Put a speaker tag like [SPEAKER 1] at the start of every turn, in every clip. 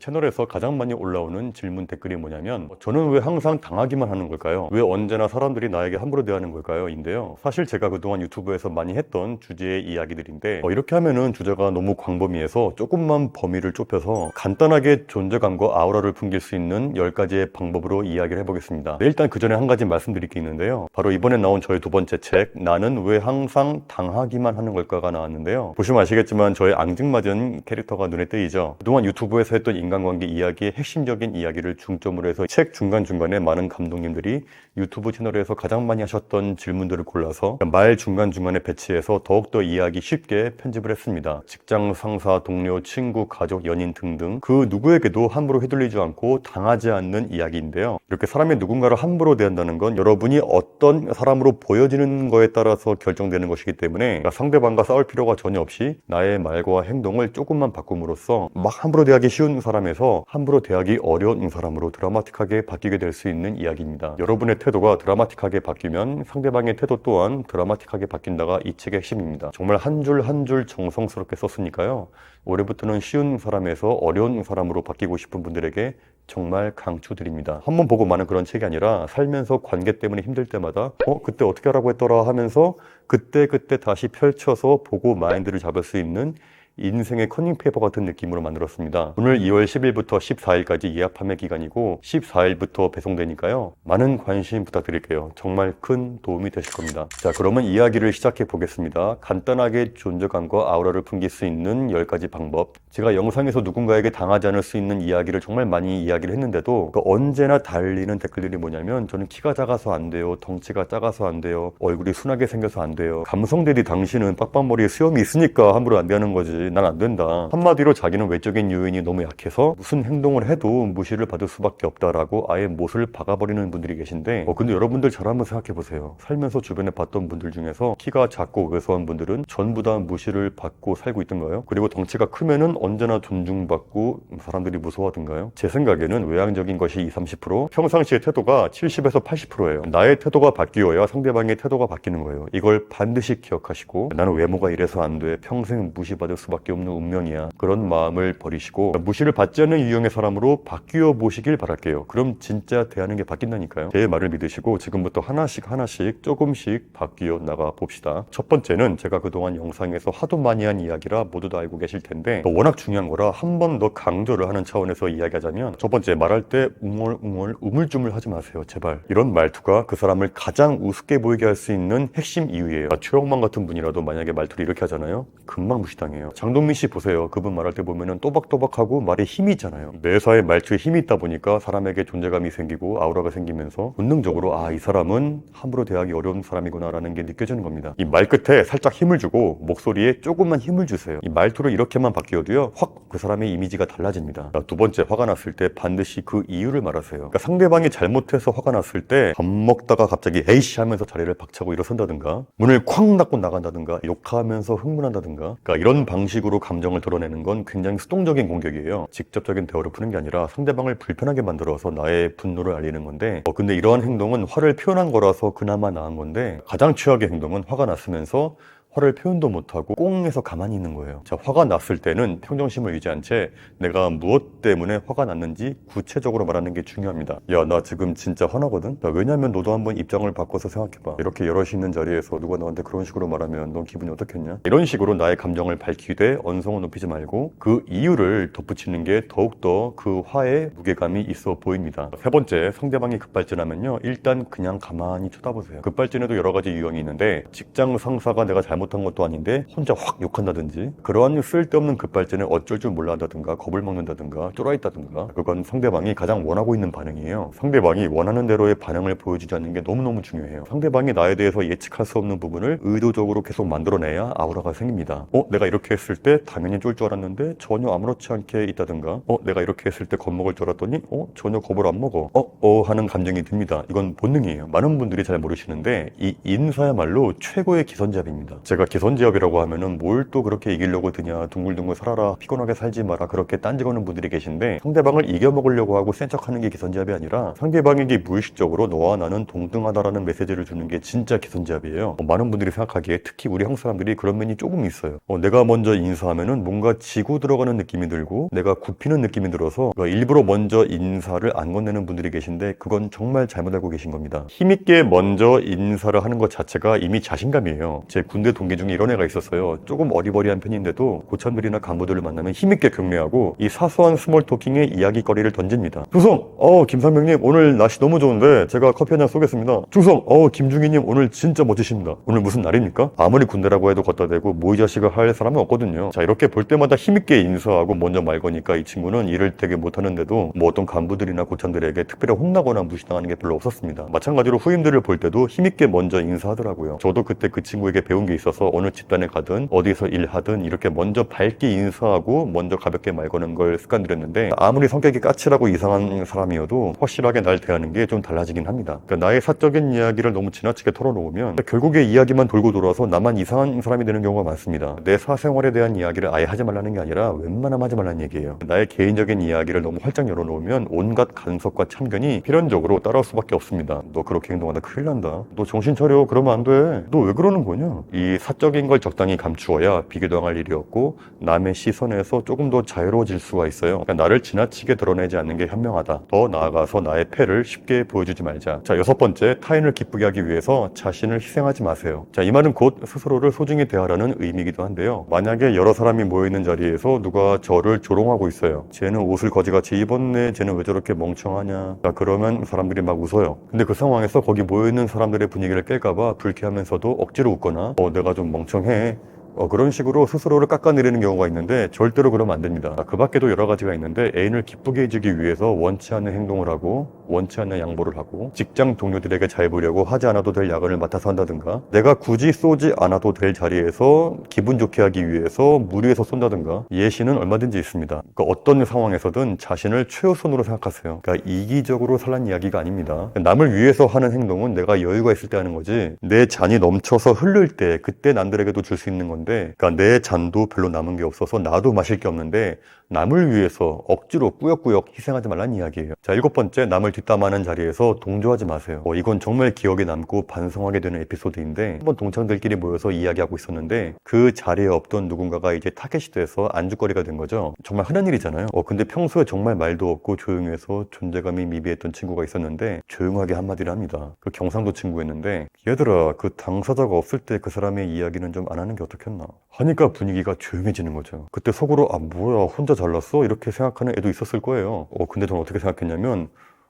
[SPEAKER 1] 채널에서 가장 많이 올라오는 질문 댓글이 뭐냐면 저는 왜 항상 당하기만 하는 걸까요? 왜 언제나 사람들이 나에게 함부로 대하는 걸까요? 인데요. 사실 제가 그동안 유튜브에서 많이 했던 주제의 이야기들인데 이렇게 하면은 주제가 너무 광범위해서 조금만 범위를 좁혀서 간단하게 존재감과 아우라를 풍길 수 있는 10가지의 방법으로 이야기를 해보겠습니다. 네, 일단 그 전에 한 가지 말씀드릴 게 있는데요. 바로 이번에 나온 저의 두 번째 책 나는 왜 항상 당하기만 하는 걸까가 나왔는데요. 보시면 아시겠지만 저의 앙증맞은 캐릭터가 눈에 띄죠. 그동안 유튜브에서 했던 인간관계 이야기의 핵심적인 이야기를 중점으로 해서 책 중간중간에 많은 감독님들이 유튜브 채널에서 가장 많이 하셨던 질문들을 골라서 말 중간중간에 배치해서 더욱더 이해하기 쉽게 편집을 했습니다. 직장 상사, 동료, 친구, 가족, 연인 등등 그 누구에게도 함부로 휘둘리지 않고 당하지 않는 이야기인데요. 이렇게 사람의 누군가를 함부로 대한다는 건 여러분이 어떤 사람으로 보여지는 거에 따라서 결정되는 것이기 때문에 상대방과 싸울 필요가 전혀 없이 나의 말과 행동을 조금만 바꿈으로써 막 함부로 대하기 쉬운 사람에서 함부로 대하기 어려운 사람으로 드라마틱하게 바뀌게 될 수 있는 이야기입니다. 여러분의 태도가 드라마틱하게 바뀌면 상대방의 태도 또한 드라마틱하게 바뀐다가 이 책의 핵심입니다. 정말 한 줄 한 줄 정성스럽게 썼으니까요. 올해부터는 쉬운 사람에서 어려운 사람으로 바뀌고 싶은 분들에게 정말 강추드립니다. 한번 보고 마는 그런 책이 아니라 살면서 관계 때문에 힘들 때마다 그때 어떻게 하라고 했더라 하면서 그때 다시 펼쳐서 보고 마인드를 잡을 수 있는 인생의 커닝페이퍼 같은 느낌으로 만들었습니다. 오늘 2월 10일부터 14일까지 예약 판매 기간이고 14일부터 배송되니까요. 많은 관심 부탁드릴게요. 정말 큰 도움이 되실 겁니다. 자, 그러면 이야기를 시작해 보겠습니다. 간단하게 존재감과 아우라를 풍길 수 있는 10가지 방법. 제가 영상에서 누군가에게 당하지 않을 수 있는 이야기를 정말 많이 이야기를 했는데도 언제나 달리는 댓글들이 뭐냐면 저는 키가 작아서 안 돼요. 덩치가 작아서 안 돼요. 얼굴이 순하게 생겨서 안 돼요. 감성들이 당신은 빡빡머리에 수염이 있으니까 함부로 안 대하는 거지. 난 안 된다. 한마디로 자기는 외적인 요인이 너무 약해서 무슨 행동을 해도 무시를 받을 수밖에 없다라고 아예 못을 박아버리는 분들이 계신데 근데 여러분들 잘 한번 생각해 보세요. 살면서 주변에 봤던 분들 중에서 키가 작고 왜소한 분들은 전부 다 무시를 받고 살고 있던가요? 그리고 덩치가 크면은 언제나 존중받고 사람들이 무서워하던가요? 제 생각에는 외향적인 것이 20-30%, 평상시의 태도가 70에서 80%예요. 나의 태도가 바뀌어야 상대방의 태도가 바뀌는 거예요. 이걸 반드시 기억하시고 나는 외모가 이래서 안 돼. 평생 무시받을 수밖에 없는 운명이야. 그런 마음을 버리시고 무시를 받지 않는 유형의 사람으로 바뀌어 보시길 바랄게요. 그럼 진짜 대하는 게 바뀐다니까요. 제 말을 믿으시고 지금부터 하나씩 조금씩 바뀌어 나가 봅시다. 첫 번째는 제가 그동안 영상에서 하도 많이 한 이야기라 모두 다 알고 계실 텐데 워낙 중요한 거라 한 번 더 강조를 하는 차원에서 이야기하자면 첫 번째, 말할 때 웅얼웅얼 우물쭈물 하지 마세요. 제발. 이런 말투가 그 사람을 가장 우습게 보이게 할 수 있는 핵심 이유예요. 최영만 같은 분이라도 만약에 말투를 이렇게 하잖아요. 금방 무시당해요. 장동민 씨 보세요. 그분 말할 때 보면은 또박또박하고 말에 힘이 있잖아요. 매사에 말투에 힘이 있다 보니까 사람에게 존재감이 생기고 아우라가 생기면서 본능적으로 이 사람은 함부로 대하기 어려운 사람이구나 라는 게 느껴지는 겁니다. 이 말 끝에 살짝 힘을 주고 목소리에 조금만 힘을 주세요. 이 말투를 이렇게만 바뀌어도요 확 그 사람의 이미지가 달라집니다. 두 번째, 화가 났을 때 반드시 그 이유를 말하세요. 그러니까 상대방이 잘못해서 화가 났을 때 밥 먹다가 갑자기 에이씨 하면서 자리를 박차고 일어선다든가 문을 쾅 닫고 나간다든가 욕하면서 흥분한다든가 그러니까 이런 방식으로 감정을 드러내는 건 굉장히 수동적인 공격이에요. 직접적인 대화로 푸는 게 아니라 상대방을 불편하게 만들어서 나의 분노를 알리는 건데 근데 이러한 행동은 화를 표현한 거라서 그나마 나은 건데 가장 최악의 행동은 화가 났으면서 화를 표현도 못하고 꽁해서 가만히 있는 거예요. 자, 화가 났을 때는 평정심을 유지한 채 내가 무엇 때문에 화가 났는지 구체적으로 말하는 게 중요합니다. 야, 나 지금 진짜 화나거든? 왜냐면 너도 한번 입장을 바꿔서 생각해봐. 이렇게 여럿이 있는 자리에서 누가 너한테 그런 식으로 말하면 넌 기분이 어떻겠냐? 이런 식으로 나의 감정을 밝히되 언성을 높이지 말고 그 이유를 덧붙이는 게 더욱더 그 화에 무게감이 있어 보입니다. 세 번째, 상대방이 급발진하면요 일단 그냥 가만히 쳐다보세요. 급발진에도 여러 가지 유형이 있는데 직장 상사가 내가 잘못한 것도 아닌데 혼자 확 욕한다든지 그러한 쓸데없는 급발진을 어쩔 줄 몰라 한다든가 겁을 먹는다든가 쫄아있다든가 그건 상대방이 가장 원하고 있는 반응이에요. 상대방이 원하는 대로의 반응을 보여주지 않는 게 너무너무 중요해요. 상대방이 나에 대해서 예측할 수 없는 부분을 의도적으로 계속 만들어내야 아우라가 생깁니다. 내가 이렇게 했을 때 당연히 쫄 줄 알았는데 전혀 아무렇지 않게 있다든가 내가 이렇게 했을 때 겁먹을 줄 알았더니 전혀 겁을 안 먹어 하는 감정이 듭니다. 이건 본능이에요. 많은 분들이 잘 모르시는데 이 인사야말로 최고의 기선제압입니다. 제가 기선제압이라고 하면은 뭘 또 그렇게 이기려고 드냐, 둥글둥글 살아라, 피곤하게 살지 마라, 그렇게 딴지거는 분들이 계신데, 상대방을 이겨먹으려고 하고 센 척하는 게 기선제압이 아니라 상대방에게 무의식적으로 너와 나는 동등하다라는 메시지를 주는 게 진짜 기선제압이에요. 많은 분들이 생각하기에 특히 우리 한국 사람들이 그런 면이 조금 있어요. 내가 먼저 인사하면은 뭔가 지고 들어가는 느낌이 들고 내가 굽히는 느낌이 들어서 일부러 먼저 인사를 안 건네는 분들이 계신데, 그건 정말 잘못 알고 계신 겁니다. 힘있게 먼저 인사를 하는 것 자체가 이미 자신감이에요. 제 군대 동기 중에 이런 애가 있었어요. 조금 어리버리한 편인데도 고참들이나 간부들을 만나면 힘있게 격려하고 이 사소한 스몰 토킹에 이야기거리를 던집니다. 중성! 김상병님 오늘 날씨 너무 좋은데 제가 커피 한잔 쏘겠습니다. 중성! 김중희님 오늘 진짜 멋지십니다. 오늘 무슨 날입니까? 아무리 군대라고 해도 걷다 대고 뭐 이 자식을 할 사람은 없거든요. 자, 이렇게 볼 때마다 힘있게 인사하고 먼저 말 거니까 이 친구는 일을 되게 못하는데도 뭐 어떤 간부들이나 고참들에게 특별히 혼나거나 무시당하는 게 별로 없었습니다. 마찬가지로 후임들을 볼 때도 힘있게 먼저 인사하더라고요. 저도 그때 그 친구에게 배운 게 있어서 어느 집단에 가든 어디서 일하든 이렇게 먼저 밝게 인사하고 먼저 가볍게 말 거는 걸 습관들였는데, 아무리 성격이 까칠하고 이상한 사람이어도 확실하게 날 대하는 게 좀 달라지긴 합니다. 그러니까 나의 사적인 이야기를 너무 지나치게 털어놓으면 결국에 이야기만 돌고 돌아서 나만 이상한 사람이 되는 경우가 많습니다. 내 사생활에 대한 이야기를 아예 하지 말라는 게 아니라 웬만하면 하지 말라는 얘기예요. 나의 개인적인 이야기를 너무 활짝 열어놓으면 온갖 간섭과 참견이 필연적으로 따라올 수밖에 없습니다. 너 그렇게 행동하다 큰일 난다. 너 정신 차려. 그러면 안 돼. 너 왜 그러는 거냐? 이 사적인 걸 적당히 감추어야 비교당할 일이 없고 남의 시선에서 조금 더 자유로워질 수가 있어요. 그러니까 나를 지나치게 드러내지 않는 게 현명하다. 더 나아가서 나의 패를 쉽게 보여주지 말자. 자, 6번째, 타인을 기쁘게 하기 위해서 자신을 희생하지 마세요. 자, 이 말은 곧 스스로를 소중히 대하라는 의미이기도 한데요. 만약에 여러 사람이 모여있는 자리에서 누가 저를 조롱하고 있어요. 쟤는 옷을 거지같이 입었네. 쟤는 왜 저렇게 멍청하냐. 자, 그러면 사람들이 막 웃어요. 근데 그 상황에서 거기 모여있는 사람들의 분위기를 깰까봐 불쾌하면서도 억지로 웃거나 내가 좀 멍청해. 그런 식으로 스스로를 깎아내리는 경우가 있는데 절대로 그러면 안 됩니다. 그 밖에도 여러 가지가 있는데, 애인을 기쁘게 해주기 위해서 원치 않는 행동을 하고 원치 않는 양보를 하고 직장 동료들에게 잘 보려고 하지 않아도 될 야근을 맡아서 한다든가, 내가 굳이 쏘지 않아도 될 자리에서 기분 좋게 하기 위해서 무리해서 쏜다든가, 예시는 얼마든지 있습니다. 그러니까 어떤 상황에서든 자신을 최우선으로 생각하세요. 그러니까 이기적으로 살란 이야기가 아닙니다. 남을 위해서 하는 행동은 내가 여유가 있을 때 하는 거지, 내 잔이 넘쳐서 흐를 때 그때 남들에게도 줄 수 있는 건데, 그러니까 내 잔도 별로 남은 게 없어서 나도 마실 게 없는데 남을 위해서 억지로 꾸역꾸역 희생하지 말라는 이야기예요. 자, 7번째, 남을 뒷담화하는 자리에서 동조하지 마세요. 이건 정말 기억에 남고 반성하게 되는 에피소드인데, 한번 동창들끼리 모여서 이야기하고 있었는데 그 자리에 없던 누군가가 이제 타겟이 돼서 안주거리가 된 거죠. 정말 흔한 일이잖아요. 근데 평소에 정말 말도 없고 조용해서 존재감이 미비했던 친구가 있었는데 조용하게 한마디를 합니다. 그 경상도 친구였는데, 얘들아, 그 당사자가 없을 때 그 사람의 이야기는 좀 안 하는 게 어떻겠나 하니까 분위기가 조용해지는 거죠. 그때 속으로 뭐야 혼자 잘났어? 이렇게 생각하는 애도 있었을 거예요. 근데 저는 어떻게 생각했냐면,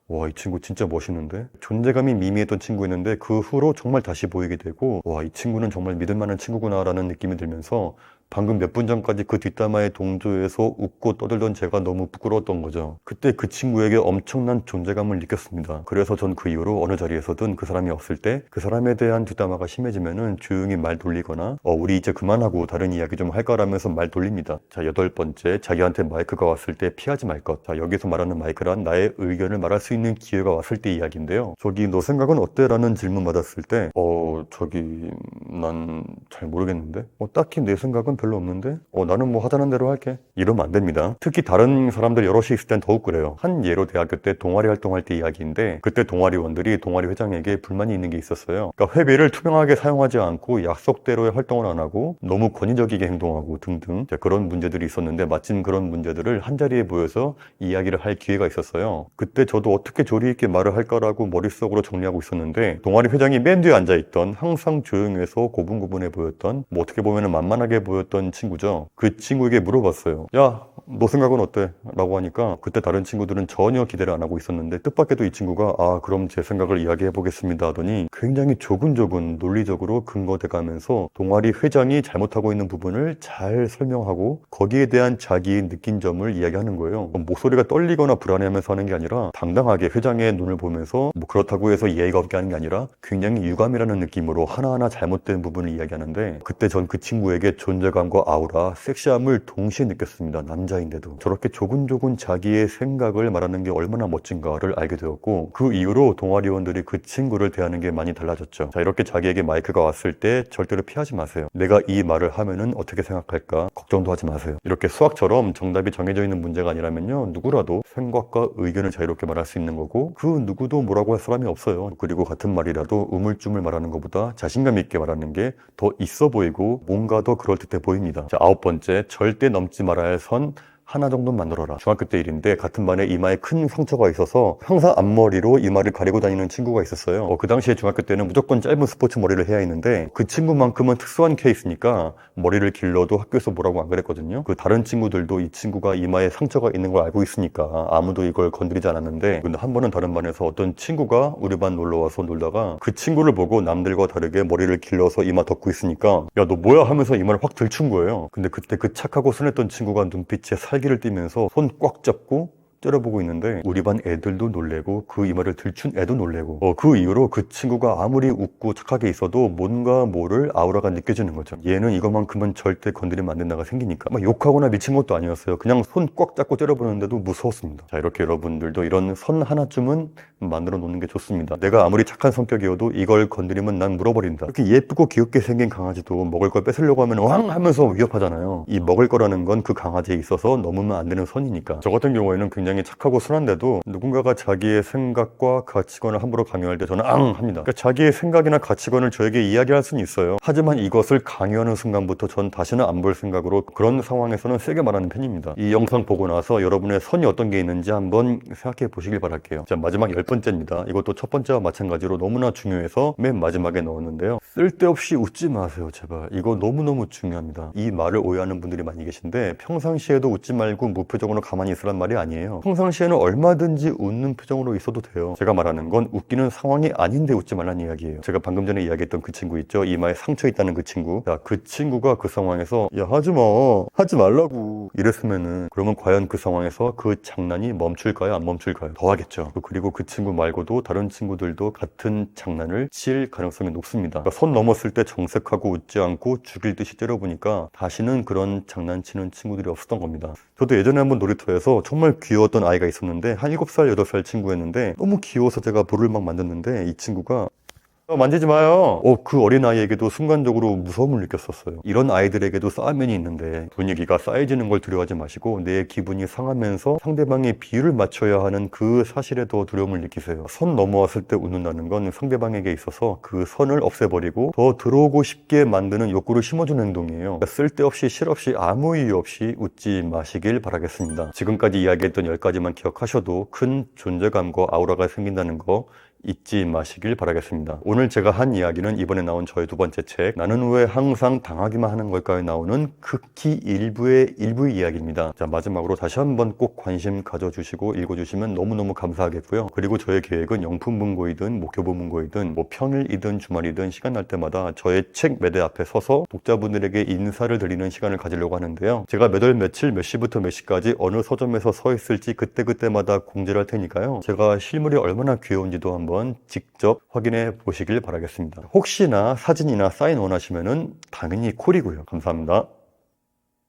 [SPEAKER 1] 와, 이 친구 진짜 멋있는데? 존재감이 미미했던 친구였는데 그 후로 정말 다시 보이게 되고, 와, 이 친구는 정말 믿을 만한 친구구나 라는 느낌이 들면서 방금 몇 분 전까지 그 뒷담화에 동조해서 웃고 떠들던 제가 너무 부끄러웠던 거죠. 그때 그 친구에게 엄청난 존재감을 느꼈습니다. 그래서 전 그 이후로 어느 자리에서든 그 사람이 없을 때 그 사람에 대한 뒷담화가 심해지면은 조용히 말 돌리거나 우리 이제 그만하고 다른 이야기 좀 할까라면서 말 돌립니다. 자, 8번째, 자기한테 마이크가 왔을 때 피하지 말 것. 자, 여기서 말하는 마이크란 나의 의견을 말할 수 있는 기회가 왔을 때 이야기인데요. 저기 너 생각은 어때? 라는 질문 받았을 때 저기 난 잘 모르겠는데? 딱히 내 생각은 별로 없는데? 나는 뭐 하자는 대로 할게. 이러면 안 됩니다. 특히 다른 사람들 여럿이 있을 땐 더욱 그래요. 한 예로 대학교 때 동아리 활동할 때 이야기인데, 그때 동아리원들이 동아리 회장에게 불만이 있는 게 있었어요. 그러니까 회비를 투명하게 사용하지 않고 약속대로의 활동을 안 하고 너무 권위적이게 행동하고 등등 그런 문제들이 있었는데, 마침 그런 문제들을 한자리에 모여서 이야기를 할 기회가 있었어요. 그때 저도 어떻게 조리 있게 말을 할까라고 머릿속으로 정리하고 있었는데, 동아리 회장이 맨 뒤에 앉아있던 항상 조용해서 고분고분해 보였던, 뭐 어떻게 보면 만만하게 보였던 친구죠. 그 친구에게 물어봤어요. 야, 너 생각은 어때? 라고 하니까 그때 다른 친구들은 전혀 기대를 안 하고 있었는데, 뜻밖에도 이 친구가 그럼 제 생각을 이야기해 보겠습니다 하더니 굉장히 조근조근 논리적으로 근거대 가면서 동아리 회장이 잘못하고 있는 부분을 잘 설명하고 거기에 대한 자기 느낀 점을 이야기하는 거예요. 목소리가 떨리거나 불안해하면서 하는 게 아니라 당당하게 회장의 눈을 보면서 뭐 그렇다고 해서 예의가 없게 하는 게 아니라 굉장히 유감이라는 느낌으로 하나하나 잘못된 부분을 이야기하는데, 그때 전 그 친구에게 존재감과 아우라, 섹시함을 동시에 느꼈습니다. 남자의 여자인데도 저렇게 조근조근 자기의 생각을 말하는 게 얼마나 멋진가를 알게 되었고, 그 이후로 동아리원들이 그 친구를 대하는 게 많이 달라졌죠. 자, 이렇게 자기에게 마이크가 왔을 때 절대로 피하지 마세요. 내가 이 말을 하면은 어떻게 생각할까 걱정도 하지 마세요. 이렇게 수학처럼 정답이 정해져 있는 문제가 아니라면요, 누구라도 생각과 의견을 자유롭게 말할 수 있는 거고, 그 누구도 뭐라고 할 사람이 없어요. 그리고 같은 말이라도 우물쭈물 말하는 것보다 자신감 있게 말하는 게 더 있어 보이고 뭔가 더 그럴듯해 보입니다. 자, 9번째, 절대 넘지 말아야 할 선 하나 정도는 만들어라. 중학교 때 일인데 같은 반에 이마에 큰 상처가 있어서 항상 앞머리로 이마를 가리고 다니는 친구가 있었어요. 그 당시에 중학교 때는 무조건 짧은 스포츠 머리를 해야 했는데, 그 친구만큼은 특수한 케이스니까 머리를 길러도 학교에서 뭐라고 안 그랬거든요. 그 다른 친구들도 이 친구가 이마에 상처가 있는 걸 알고 있으니까 아무도 이걸 건드리지 않았는데, 근데 한 번은 다른 반에서 어떤 친구가 우리 반 놀러와서 놀다가 그 친구를 보고 남들과 다르게 머리를 길러서 이마 덮고 있으니까 야, 너 뭐야 하면서 이마를 확 들춘 거예요. 근데 그때 그 착하고 순했던 친구가 눈빛에 살기를 띠면서 손 꽉 잡고 째려보고 있는데, 우리 반 애들도 놀래고 그 이마를 들춘 애도 놀래고, 그 이후로 그 친구가 아무리 웃고 착하게 있어도 뭔가 모를 아우라가 느껴지는 거죠. 얘는 이것만큼은 절대 건드리면 안 된다가 생기니까 막 욕하거나 미친 것도 아니었어요. 그냥 손 꽉 잡고 째려보는데도 무서웠습니다. 자, 이렇게 여러분들도 이런 선 하나쯤은 만들어 놓는 게 좋습니다. 내가 아무리 착한 성격이어도 이걸 건드리면 난 물어버린다. 이렇게 예쁘고 귀엽게 생긴 강아지도 먹을 걸 뺏으려고 하면 왕 하면서 위협하잖아요. 이 먹을 거라는 건 그 강아지에 있어서 넘으면 안 되는 선이니까. 저 같은 경우에는 굉장히 착하고 순한데도 누군가가 자기의 생각과 가치관을 함부로 강요할 때 저는 앙 합니다. 그러니까 자기의 생각이나 가치관을 저에게 이야기할 수는 있어요. 하지만 이것을 강요하는 순간부터 전 다시는 안 볼 생각으로 그런 상황에서는 세게 말하는 편입니다. 이 영상 보고 나서 여러분의 선이 어떤 게 있는지 한번 생각해 보시길 바랄게요. 자, 마지막 10번째입니다. 이것도 첫 번째와 마찬가지로 너무나 중요해서 맨 마지막에 넣었는데요. 쓸데없이 웃지 마세요, 제발. 이거 너무너무 중요합니다. 이 말을 오해하는 분들이 많이 계신데, 평상시에도 웃지 말고 무표정으로 가만히 있으란 말이 아니에요. 평상시에는 얼마든지 웃는 표정으로 있어도 돼요. 제가 말하는 건 웃기는 상황이 아닌데 웃지 말란 이야기예요. 제가 방금 전에 이야기했던 그 친구 있죠? 이마에 상처 있다는 그 친구. 자, 그 친구가 그 상황에서 야, 하지 마, 하지 말라고 이랬으면은, 그러면 과연 그 상황에서 그 장난이 멈출까요, 안 멈출까요? 더 하겠죠. 그리고 그 친구 말고도 다른 친구들도 같은 장난을 칠 가능성이 높습니다. 그러니까 선 넘었을 때 정색하고 웃지 않고 죽일 듯이 때려보니까 다시는 그런 장난치는 친구들이 없었던 겁니다. 저도 예전에 한번 놀이터에서 정말 귀여웠던 아이가 있었는데, 한 7살, 8살 친구였는데, 너무 귀여워서 제가 볼을 막 만졌는데 이 친구가 만지지 마요. 그 어린아이에게도 순간적으로 무서움을 느꼈었어요. 이런 아이들에게도 싸움면이 있는데, 분위기가 쌓여지는 걸 두려워하지 마시고 내 기분이 상하면서 상대방의 비율을 맞춰야 하는 그 사실에 더 두려움을 느끼세요. 선 넘어왔을 때 웃는다는 건 상대방에게 있어서 그 선을 없애버리고 더 들어오고 싶게 만드는 욕구를 심어주는 행동이에요. 그러니까 쓸데없이 실없이 아무 이유 없이 웃지 마시길 바라겠습니다. 지금까지 이야기했던 10가지만 기억하셔도 큰 존재감과 아우라가 생긴다는 거 잊지 마시길 바라겠습니다. 오늘 제가 한 이야기는 이번에 나온 저의 두 번째 책 나는 왜 항상 당하기만 하는 걸까에 나오는 극히 일부의 이야기입니다. 자, 마지막으로 다시 한번 꼭 관심 가져주시고 읽어주시면 너무너무 감사하겠고요. 그리고 저의 계획은 영품문고이든 목표문고이든 평일이든 주말이든 시간 날 때마다 저의 책 매대 앞에 서서 독자분들에게 인사를 드리는 시간을 가지려고 하는데요. 제가 몇 월 며칠 몇 시부터 몇 시까지 어느 서점에서 서 있을지 그때그때마다 공지를 할 테니까요. 제가 실물이 얼마나 귀여운지도 한번 직접 확인해 보시길 바라겠습니다. 혹시나 사진이나 사인 원하시면은 당연히 콜이고요. 감사합니다.